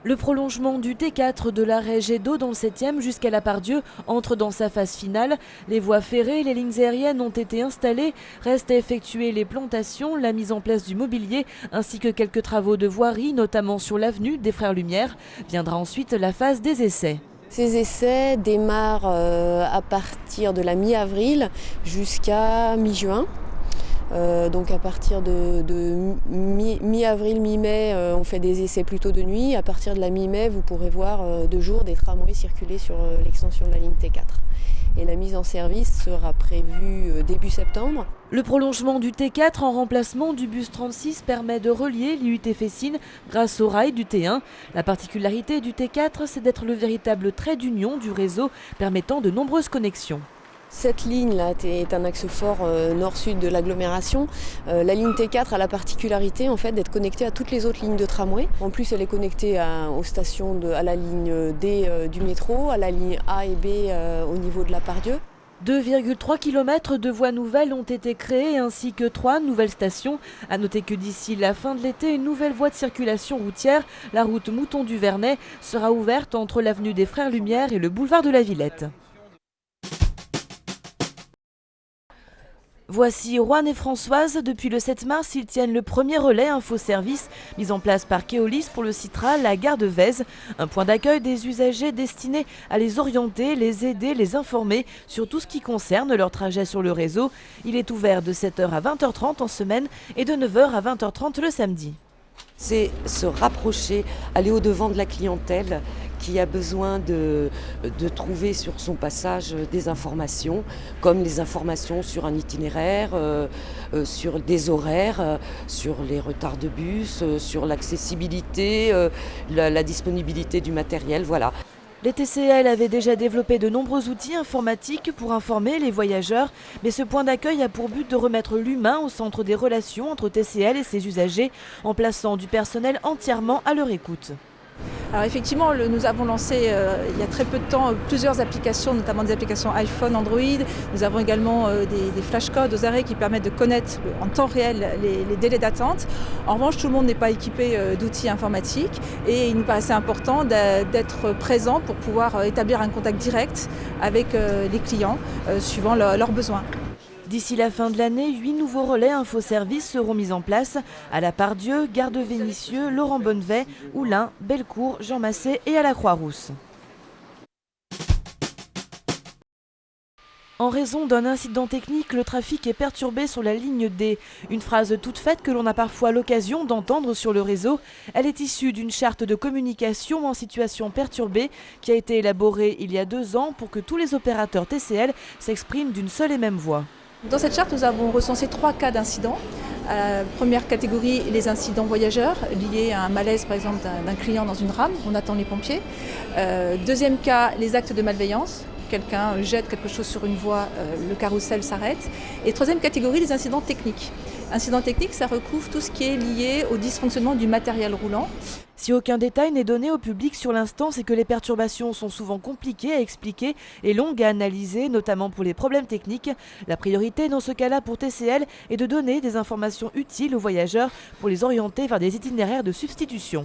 Le prolongement du T4 de l'arrêt Jet d'eau dans le 7e jusqu'à la Pardieu entre dans sa phase finale. Les voies ferrées et les lignes aériennes ont été installées. Reste à effectuer les plantations, la mise en place du mobilier ainsi que quelques travaux de voirie, notamment sur l'avenue des Frères Lumière. Viendra ensuite la phase des essais. Ces essais démarrent à partir de la mi-avril jusqu'à mi-juin. Donc à partir de mi-avril, mi-mai, on fait des essais plutôt de nuit. À partir de la mi-mai, vous pourrez voir de jour des tramways circuler sur l'extension de la ligne T4. Et la mise en service sera prévue début septembre. Le prolongement du T4 en remplacement du bus 36 permet de relier l'IUT Fessines grâce au rail du T1. La particularité du T4, c'est d'être le véritable trait d'union du réseau permettant de nombreuses connexions. Cette ligne-là est un axe fort nord-sud de l'agglomération. La ligne T4 a la particularité en fait, d'être connectée à toutes les autres lignes de tramway. En plus, elle est connectée aux stations à la ligne D du métro, à la ligne A et B au niveau de la Pardieu. 2,3 km de voies nouvelles ont été créées ainsi que 3 nouvelles stations. A noter que d'ici la fin de l'été, une nouvelle voie de circulation routière, la route Mouton du Vernet, sera ouverte entre l'avenue des Frères Lumière et le boulevard de la Villette. Voici Juan et Françoise. Depuis le 7 mars, ils tiennent le premier relais info-service mis en place par Keolis pour le Citra, la gare de Vèze. Un point d'accueil des usagers destiné à les orienter, les aider, les informer sur tout ce qui concerne leur trajet sur le réseau. Il est ouvert de 7 h à 20 h 30 en semaine et de 9 h à 20 h 30 le samedi. C'est se rapprocher, aller au-devant de la clientèle qui a besoin de trouver sur son passage des informations, comme les informations sur un itinéraire, sur des horaires, sur les retards de bus, sur l'accessibilité, la disponibilité du matériel, voilà. Les TCL avaient déjà développé de nombreux outils informatiques pour informer les voyageurs, mais ce point d'accueil a pour but de remettre l'humain au centre des relations entre TCL et ses usagers, en plaçant du personnel entièrement à leur écoute. Alors effectivement, nous avons lancé il y a très peu de temps plusieurs applications, notamment des applications iPhone, Android. Nous avons également des flashcodes aux arrêts qui permettent de connaître en temps réel les délais d'attente. En revanche, tout le monde n'est pas équipé d'outils informatiques et il nous paraissait important d'être présent pour pouvoir établir un contact direct avec les clients suivant leurs besoins. D'ici la fin de l'année, 8 nouveaux relais info-service seront mis en place à la Pardieu, Gare de Vénissieux, Laurent Bonnevet, Oulin, Bellecour, Jean Massé et à la Croix-Rousse. En raison d'un incident technique, le trafic est perturbé sur la ligne D. Une phrase toute faite que l'on a parfois l'occasion d'entendre sur le réseau. Elle est issue d'une charte de communication en situation perturbée qui a été élaborée il y a 2 ans pour que tous les opérateurs TCL s'expriment d'une seule et même voix. Dans cette charte, nous avons recensé 3 cas d'incidents. Première catégorie, les incidents voyageurs liés à un malaise par exemple d'un client dans une rame, on attend les pompiers. Deuxième cas, les actes de malveillance. Quelqu'un jette quelque chose sur une voie, le carrousel s'arrête. Et troisième catégorie, les incidents techniques. Incidents techniques, ça recouvre tout ce qui est lié au dysfonctionnement du matériel roulant. Si aucun détail n'est donné au public sur l'instant, c'est que les perturbations sont souvent compliquées à expliquer et longues à analyser, notamment pour les problèmes techniques. La priorité dans ce cas-là pour TCL est de donner des informations utiles aux voyageurs pour les orienter vers des itinéraires de substitution.